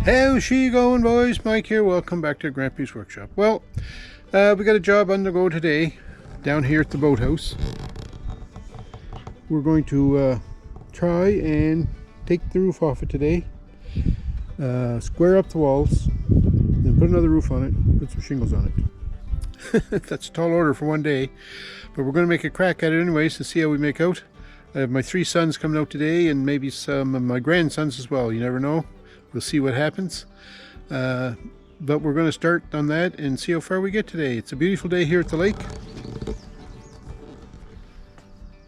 How's she going, boys? Mike here. Welcome back to Grampie's workshop. Well, we got a job on the go today down here at the boathouse. We're going to try and take the roof off it today, square up the walls, then put another roof on it, put some shingles on it. That's a tall order for one day, but we're going to make a crack at it anyways to see how we make out. I have my 3 sons coming out today and maybe some of my grandsons as well. You never know. We'll see what happens. But we're going to start on that and see how far we get today. It's a beautiful day here at the lake.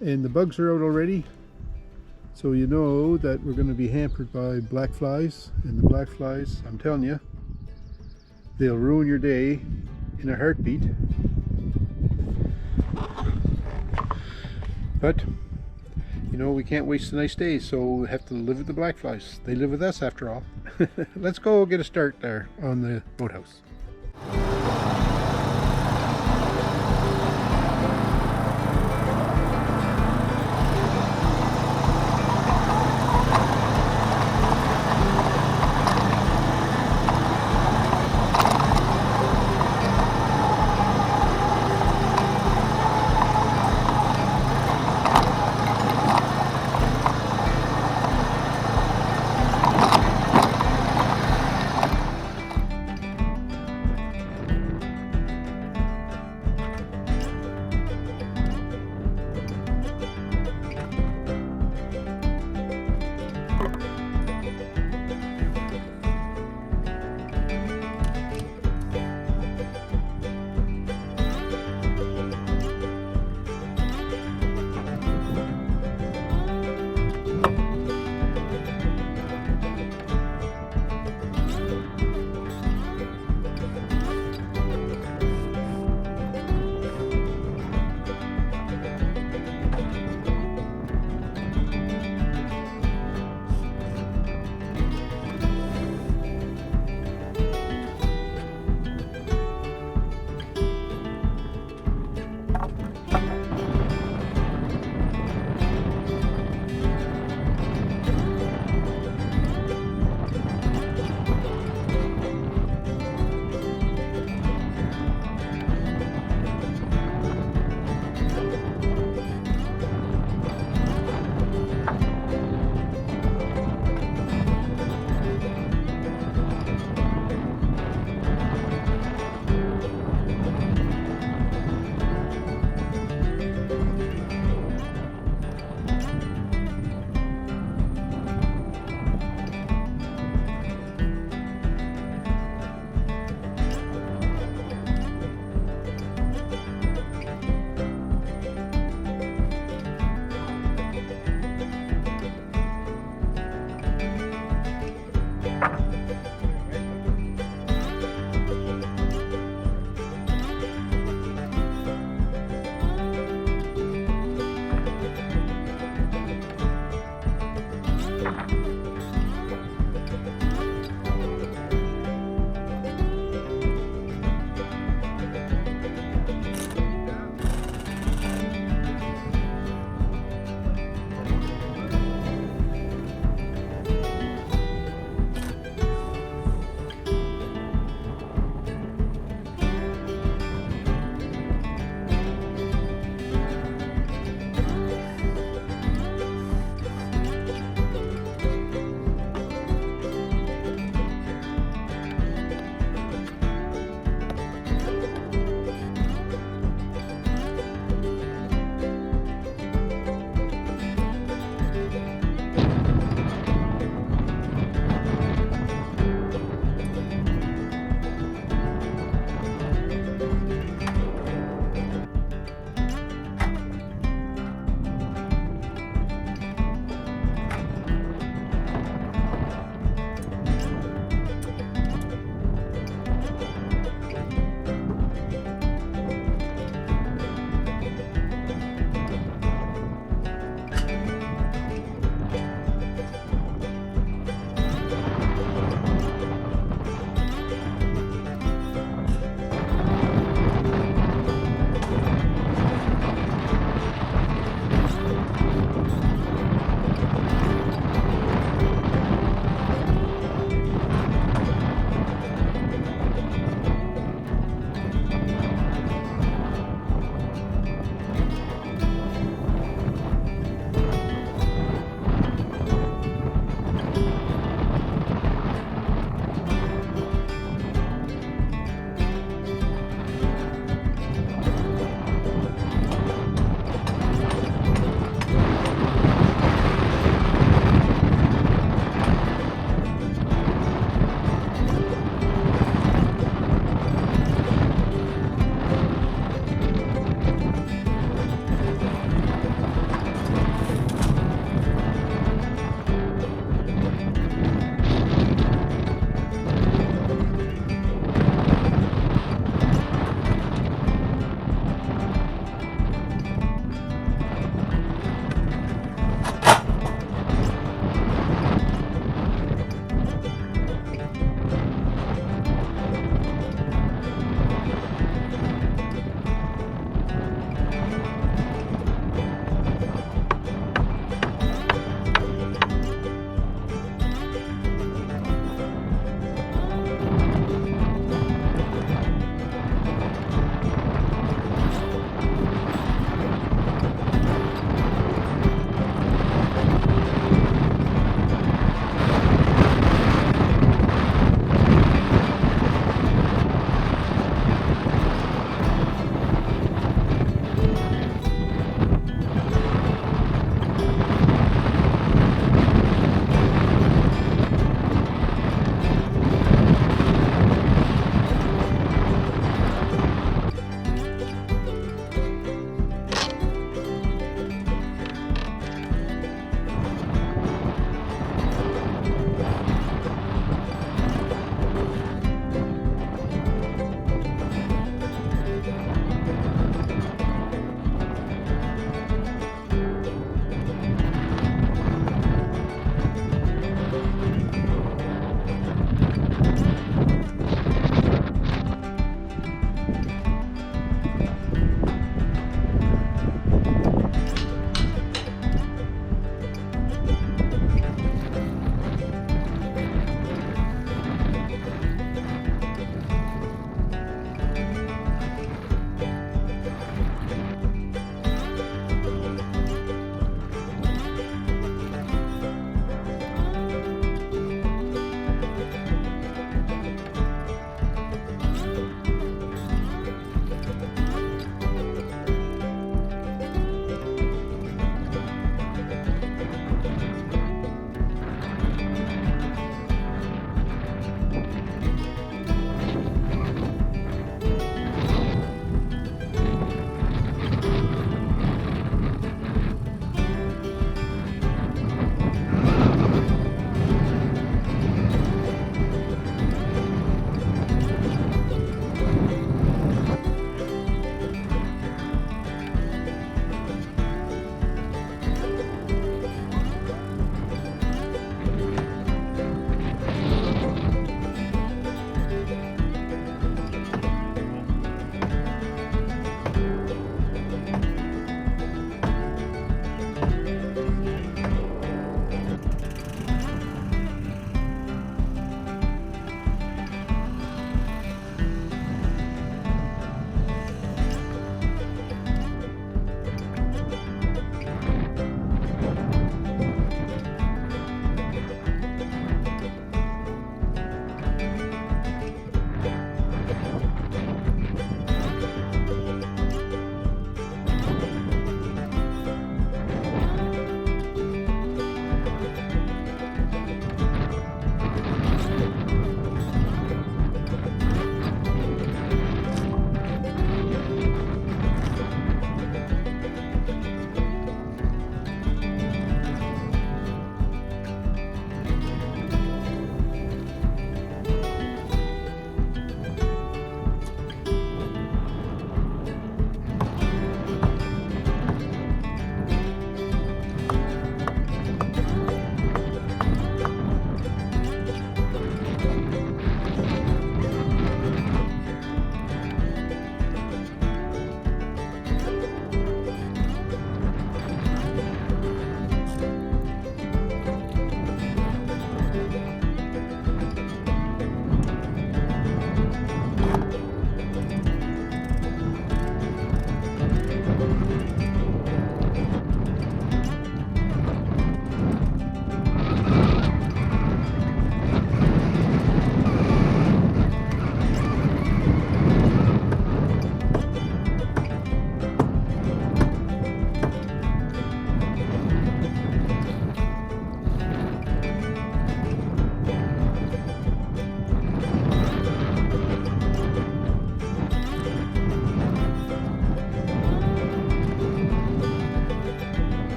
And the bugs are out already. So you know that we're going to be hampered by black flies. And the black flies, I'm telling you, they'll ruin your day in a heartbeat. But you know, we can't waste a nice day, so we have to live with the black flies. They live with us after all. Let's go get a start there on the boathouse.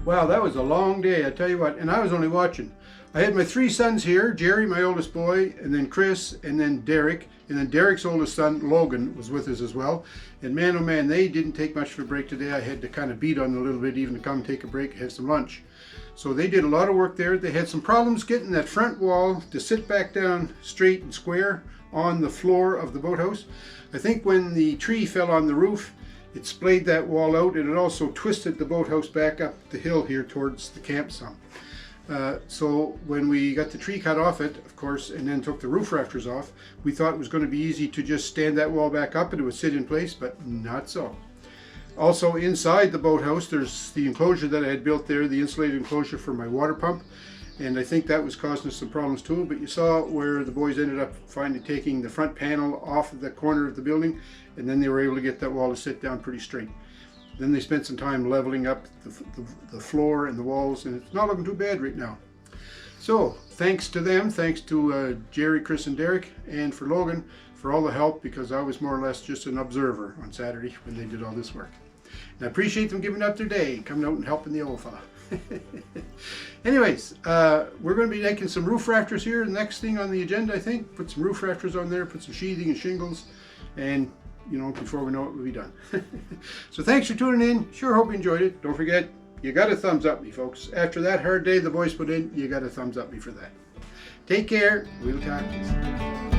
Wow, that was a long day, I tell you what, and I was only watching. I had my 3 sons here, Gerry, my oldest boy, and then Chris, and then Derek, and then Derek's oldest son, Logan, was with us as well. And man, oh man, they didn't take much of a break today. I had to kind of beat on them a little bit even to come take a break and have some lunch. So they did a lot of work there. They had some problems getting that front wall to sit back down straight and square on the floor of the boathouse. I think when the tree fell on the roof, it splayed that wall out, and it also twisted the boathouse back up the hill here towards the camp some. So when we got the tree cut off it, of course, and then took the roof rafters off, we thought it was going to be easy to just stand that wall back up and it would sit in place, but not so. Also inside the boathouse, there's the enclosure that I had built there, the insulated enclosure for my water pump, and I think that was causing us some problems too. But you saw where the boys ended up finally taking the front panel off of the corner of the building, and then they were able to get that wall to sit down pretty straight. Then they spent some time leveling up the floor and the walls, and it's not looking too bad right now. So thanks to them, thanks to Gerry, Chris, and Derek, and for Logan for all the help, because I was more or less just an observer on Saturday when they did all this work. And I appreciate them giving up their day, coming out and helping the old fella. Anyways, we're going to be making some roof rafters here. The next thing on the agenda, I think, put some roof rafters on there, put some sheathing and shingles, and you know, before we know it, we'll be done. So thanks for tuning in. Sure hope you enjoyed it. Don't forget, you got to thumbs up me, folks. After that hard day the boys put in, you got to thumbs up me for that. Take care. We'll talk to you soon.